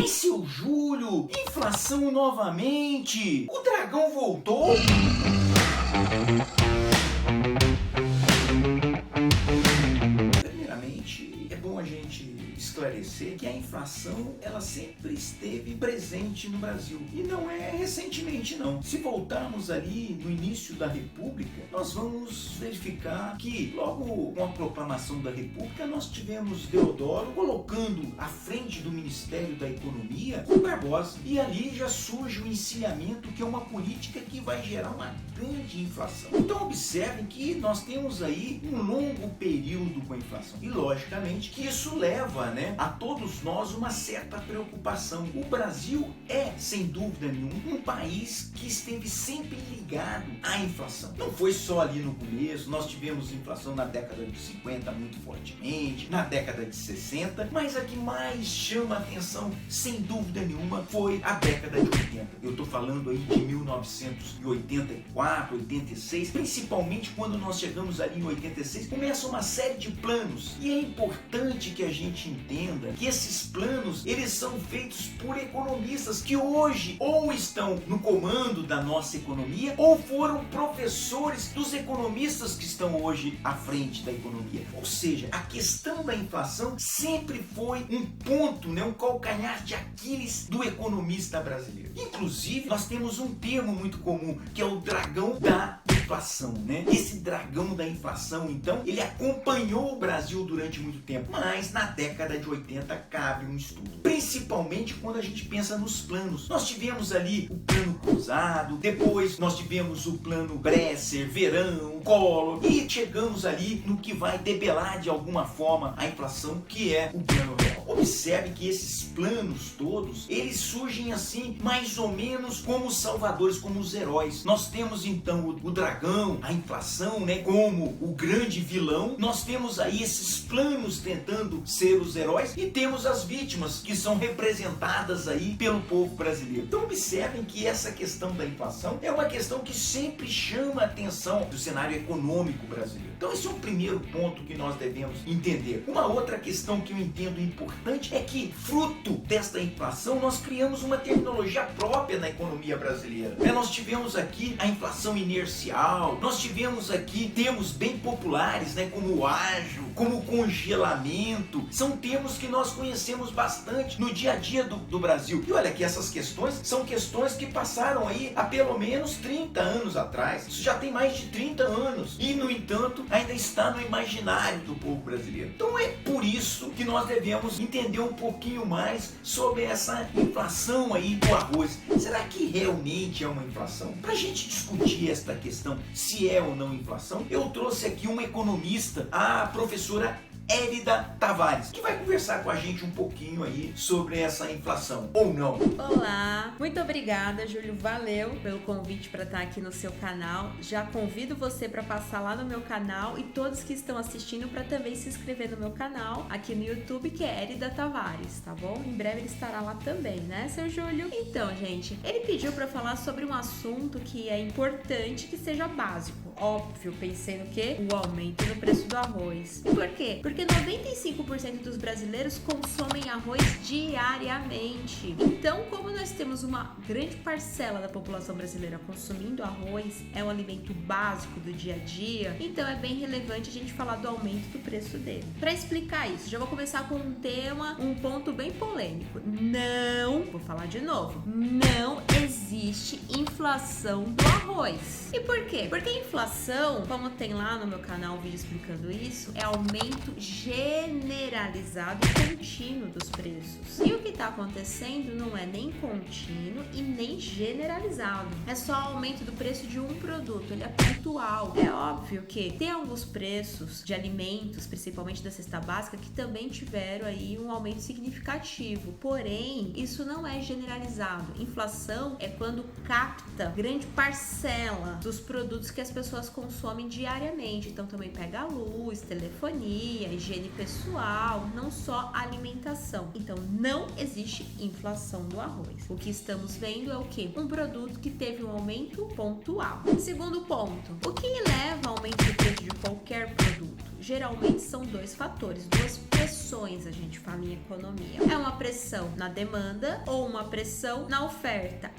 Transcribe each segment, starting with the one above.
Mas seu Júlio, inflação novamente? O dragão voltou? Primeiramente, é bom a gente esclarecer que a inflação ela sempre esteve presente no Brasil e não é recentemente não. Se voltarmos ali no início da República, nós vamos verificar que logo com a proclamação da República nós tivemos Deodoro colocando à frente do Ministério da Economia o Barbosa, e ali já surge o encilhamento, que é uma política que vai gerar uma grande inflação. Então observem que nós temos aí um longo período com a inflação e logicamente que isso leva a todos nós uma certa preocupação. O Brasil é, sem dúvida nenhuma, um país que esteve sempre ligado à inflação. Não foi só ali no começo, nós tivemos inflação na década de 50 muito fortemente, na década de 60, mas a que mais chama a atenção, sem dúvida nenhuma, foi a década de 80. Eu estou falando aí de 1984, 86, principalmente quando nós chegamos ali em 86, começa uma série de planos, e é importante que a gente entenda que esses planos, eles são feitos por economistas que hoje ou estão no comando da nossa economia ou foram professores dos economistas que estão hoje à frente da economia. Ou seja, a questão da inflação sempre foi um ponto, um calcanhar de Aquiles do economista brasileiro. Inclusive, nós temos um termo muito comum, que é o dragão da inflação, Esse dragão da inflação, então, ele acompanhou o Brasil durante muito tempo, mas na década de 80 cabe um estudo, principalmente quando a gente pensa nos planos. Nós tivemos ali o plano cruzado, depois nós tivemos o plano Bresser, Verão, Collor, e chegamos ali no que vai debelar de alguma forma a inflação, que é o plano real. Observe que esses planos todos, eles surgem assim, mais ou menos como os salvadores, como os heróis. Nós temos então o dragão, a inflação, como o grande vilão. Nós temos aí esses planos tentando ser os heróis e temos as vítimas que são representadas aí pelo povo brasileiro. Então observem que essa questão da inflação é uma questão que sempre chama a atenção do cenário econômico brasileiro. Então esse é o primeiro ponto que nós devemos entender. Uma outra questão que eu entendo importante é que, fruto desta inflação, nós criamos uma terminologia própria na economia brasileira. Nós tivemos aqui a inflação inercial, nós tivemos aqui termos bem populares, como o ágio, como o congelamento. São termos que nós conhecemos bastante no dia a dia do Brasil. E olha que essas questões são questões que passaram aí há pelo menos 30 anos atrás. Isso já tem mais de 30 anos. E, no entanto, ainda está no imaginário do povo brasileiro. Então é por isso que nós devemos entender um pouquinho mais sobre essa inflação aí do arroz. Será que realmente é uma inflação? Para a gente discutir esta questão, se é ou não inflação, eu trouxe aqui uma economista, a professora Érida Tavares, que vai conversar com a gente um pouquinho aí sobre essa inflação, ou não. Olá, muito obrigada, Júlio, valeu pelo convite para estar aqui no seu canal. Já convido você para passar lá no meu canal e todos que estão assistindo para também se inscrever no meu canal aqui no YouTube, que é Érida Tavares, tá bom? Em breve ele estará lá também, seu Júlio? Então, gente, ele pediu para falar sobre um assunto que é importante que seja básico. Óbvio, pensei no quê? O aumento no preço do arroz. E por quê? Porque 95% dos brasileiros consomem arroz diariamente. Então, como nós temos uma grande parcela da população brasileira consumindo arroz, é um alimento básico do dia a dia, então é bem relevante a gente falar do aumento do preço dele. Para explicar isso, já vou começar com um ponto bem polêmico. Não, vou falar de novo, não existe inflação do arroz. E por quê? Porque a inflação, como tem lá no meu canal um vídeo explicando isso, é aumento generalizado e contínuo dos preços. E o que está acontecendo não é nem contínuo e nem generalizado. É só aumento do preço de um produto, ele é pontual. É óbvio que tem alguns preços de alimentos, principalmente da cesta básica, que também tiveram aí um aumento significativo. Porém, isso não é generalizado. Inflação é quando capta grande parcela dos produtos que as pessoas consomem diariamente. Então também pega a luz, telefonia, higiene pessoal, não só alimentação. Então não existe inflação do arroz. O que estamos vendo é o quê? Um produto que teve um aumento pontual. Segundo ponto, o que leva ao aumento do preço de qualquer produto? Geralmente são dois fatores, duas pressões a gente fala em economia. É uma pressão na demanda ou uma pressão na oferta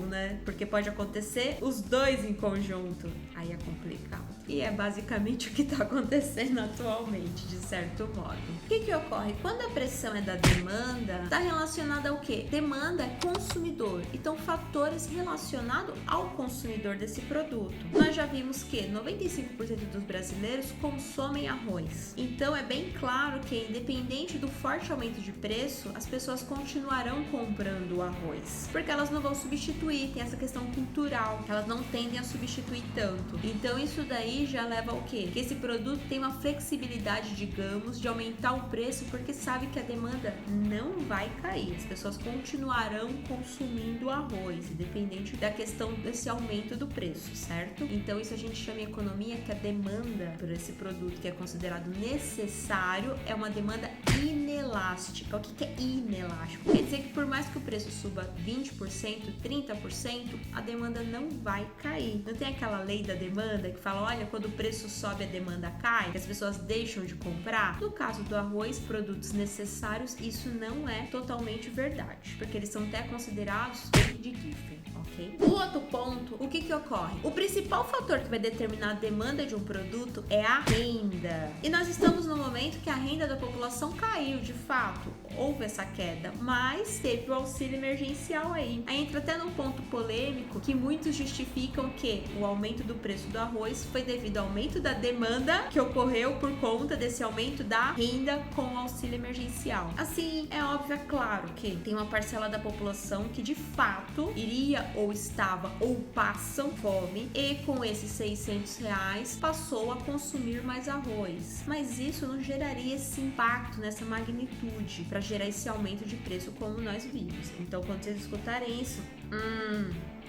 né? Porque pode acontecer os dois em conjunto. Aí é complicado. E é basicamente o que está acontecendo atualmente, de certo modo. O que ocorre? Quando a pressão é da demanda, está relacionada ao quê? Demanda é consumidor. Então, fatores relacionados ao consumidor desse produto. Nós já vimos que 95% dos brasileiros consomem arroz. Então, é bem claro que, independente do forte aumento de preço, as pessoas continuarão comprando o arroz. Porque elas não vão substituir, tem essa questão cultural, que elas não tendem a substituir tanto. Então, isso daí já leva ao quê? Que esse produto tem uma flexibilidade, digamos, de aumentar o preço, porque sabe que a demanda não vai cair. As pessoas continuarão consumindo arroz, independente da questão desse aumento do preço, certo? Então isso a gente chama em economia que a demanda por esse produto que é considerado necessário é uma demanda inelástica. O que é inelástico? Quer dizer que por mais que o preço suba 20%, 30%, a demanda não vai cair. Não tem aquela lei da demanda que fala, olha, quando o preço sobe a demanda cai, que as pessoas deixam de comprar? No caso do arroz, produtos necessários, isso não é totalmente verdade, porque eles são até considerados de gift. Okay? O outro ponto, o que ocorre? O principal fator que vai determinar a demanda de um produto é a renda. E nós estamos no momento que a renda da população caiu, de fato. Houve essa queda, mas teve o auxílio emergencial aí. Aí entra até num ponto polêmico que muitos justificam que o aumento do preço do arroz foi devido ao aumento da demanda que ocorreu por conta desse aumento da renda com o auxílio emergencial. Assim, é óbvio, é claro que tem uma parcela da população que de fato iria ou estava ou passam fome e com esses R$600 passou a consumir mais arroz. Mas isso não geraria esse impacto nessa magnitude para gerar esse aumento de preço como nós vimos. Então, quando vocês escutarem isso,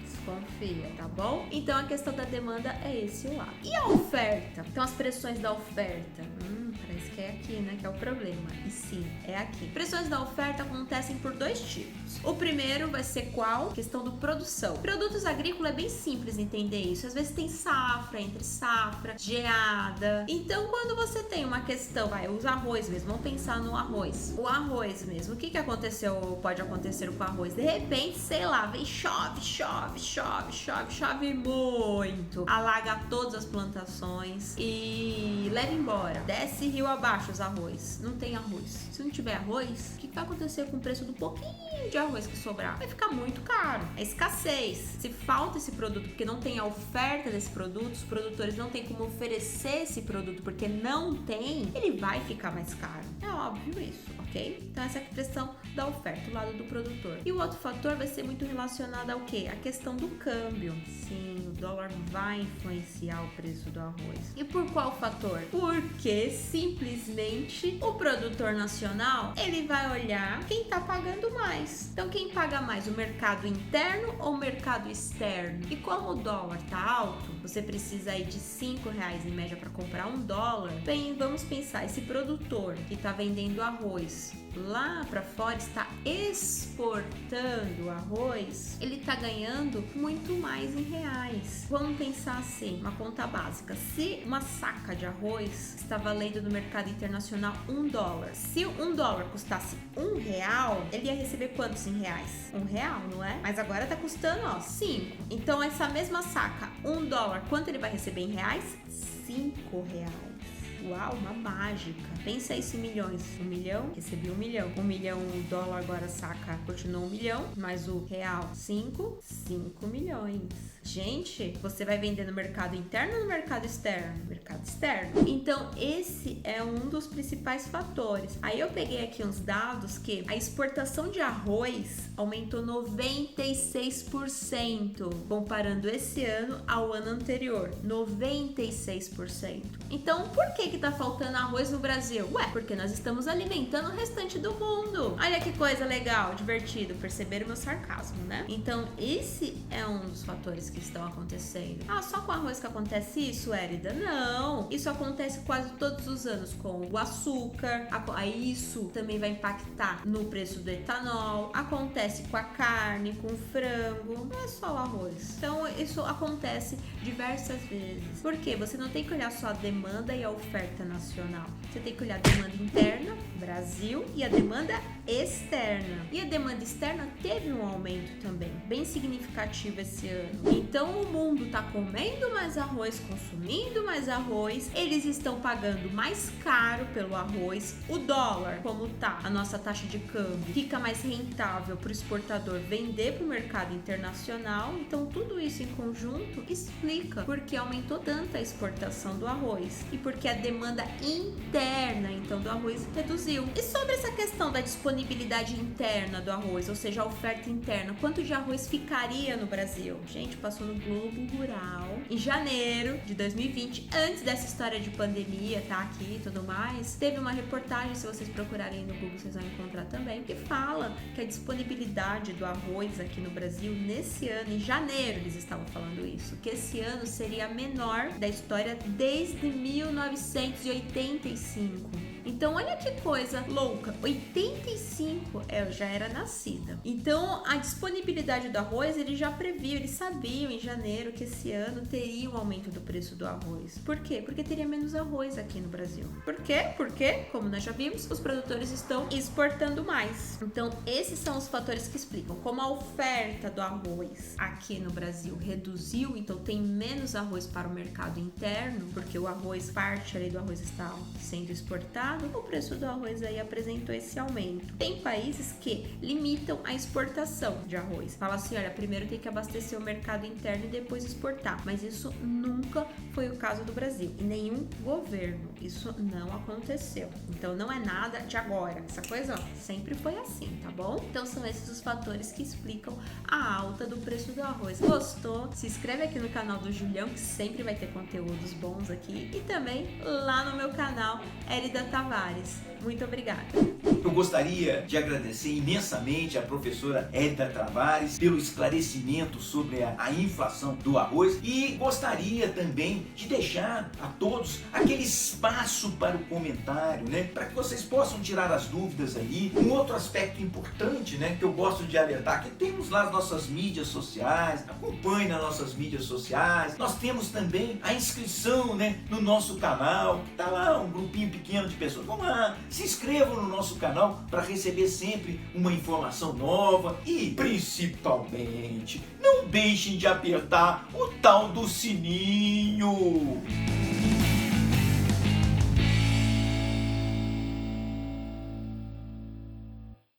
desconfia, tá bom? Então, a questão da demanda é esse o lado. E a oferta? Então, as pressões da oferta. Parece que é aqui, né? Que é o problema. E sim, é aqui. Pressões da oferta acontecem por dois tipos. O primeiro vai ser qual? Questão do produção. Produtos agrícolas é bem simples entender isso. Às vezes tem safra, entre safra, geada. Então, quando você tem uma questão, os arroz mesmo, vamos pensar no arroz. O arroz mesmo, o que aconteceu, pode acontecer com o arroz? De repente, sei lá, vem chove muito. Alaga todas as plantações e leva embora. Desce rio abaixo os arroz. Não tem arroz. Se não tiver arroz, o que vai acontecer com o preço do pouquinho de arroz que sobrar? Vai ficar muito caro. É escassez. Se falta esse produto porque não tem a oferta desse produto, os produtores não têm como oferecer esse produto porque não tem, ele vai ficar mais caro. É óbvio isso, ok? Então essa é a questão da oferta, o lado do produtor. E o outro fator vai ser muito relacionado ao quê? A questão do câmbio. Sim, o dólar vai influenciar o preço do arroz. E por qual fator? Porque simplesmente o produtor nacional, ele vai olhar quem tá pagando mais. Então quem paga mais, o mercado interno ou o mercado externo? E como o dólar tá alto, você precisa aí de R$5 em média para comprar $1. Bem, vamos pensar, esse produtor que tá vendendo arroz lá para fora, está exportando arroz, ele tá ganhando muito mais em reais. Vamos pensar assim, uma conta básica. Se uma saca de arroz está valendo no mercado internacional $1, se $1 custasse R$1, ele ia receber quantos em reais? R$1, não é? Mas agora tá custando, 5. Então essa mesma saca, $1, quanto ele vai receber em reais? R$5. Uau, uma mágica. Pensa isso em milhões. 1 milhão, recebi 1 milhão. 1 milhão, o dólar agora saca, continua 1 milhão, mas o real 5 milhões. Gente, você vai vender no mercado interno ou no mercado externo? Mercado externo. Então, esse é um dos principais fatores. Aí eu peguei aqui uns dados que a exportação de arroz aumentou 96%, comparando esse ano ao ano anterior. 96%. Então, por que tá faltando arroz no Brasil? Ué, porque nós estamos alimentando o restante do mundo. Olha que coisa legal, divertido. Perceberam meu sarcasmo, né? Então, esse é um dos fatores que estão acontecendo. Só com arroz que acontece isso, Érida? Não. Isso acontece quase todos os anos com o açúcar. Aí isso também vai impactar no preço do etanol. Acontece com a carne, com o frango. Não é só o arroz. Então, isso acontece diversas vezes. Por quê? Você não tem que olhar só a demanda e a oferta oferta nacional. Você tem que olhar a demanda interna, Brasil, e a demanda externa. E a demanda externa teve um aumento também, bem significativo esse ano. Então o mundo está comendo mais arroz, consumindo mais arroz, eles estão pagando mais caro pelo arroz. O dólar, como tá a nossa taxa de câmbio, fica mais rentável para o exportador vender para o mercado internacional. Então tudo isso em conjunto explica porque aumentou tanto a exportação do arroz e porque a demanda interna então do arroz reduziu. E sobre essa questão da disponibilidade interna do arroz, ou seja, a oferta interna, quanto de arroz ficaria no Brasil? Gente, passou no Globo Rural em janeiro de 2020, antes dessa história de pandemia, tá aqui e tudo mais. Teve uma reportagem, se vocês procurarem no Google, vocês vão encontrar também, que fala que a disponibilidade do arroz aqui no Brasil nesse ano, em janeiro eles estavam falando isso, que esse ano seria a menor da história desde 1985. Então, olha que coisa louca. 85 eu já era nascida. Então, a disponibilidade do arroz, eles já previam, eles sabiam em janeiro que esse ano teria um aumento do preço do arroz. Por quê? Porque teria menos arroz aqui no Brasil. Por quê? Porque, como nós já vimos, os produtores estão exportando mais. Então, esses são os fatores que explicam como a oferta do arroz aqui no Brasil reduziu, então tem menos arroz para o mercado interno, porque o arroz, parte ali do arroz está sendo exportado. O preço do arroz aí apresentou esse aumento. Tem países que limitam a exportação de arroz. Fala assim, olha, primeiro tem que abastecer o mercado interno e depois exportar. Mas isso nunca foi o caso do Brasil. Em nenhum governo isso não aconteceu. Então não é nada de agora. Essa coisa, ó, sempre foi assim, tá bom? Então são esses os fatores que explicam a alta do preço do arroz. Gostou? Se inscreve aqui no canal do Julião, que sempre vai ter conteúdos bons aqui. E também lá no meu canal, Elida Tavares. Muito obrigada. Eu gostaria de agradecer imensamente a professora Elida Tavares pelo esclarecimento sobre a inflação do arroz e gostaria também de deixar a todos aquele espaço para o comentário, né? Para que vocês possam tirar as dúvidas aí. Um outro aspecto importante, né, que eu gosto de alertar, que temos lá as nossas mídias sociais, acompanhe nas nossas mídias sociais. Nós temos também a inscrição, né, no nosso canal, que tá lá um grupinho pequeno de pessoas. Vamos lá, se inscrevam no nosso canal para receber sempre uma informação nova e, principalmente, não deixem de apertar o tal do sininho.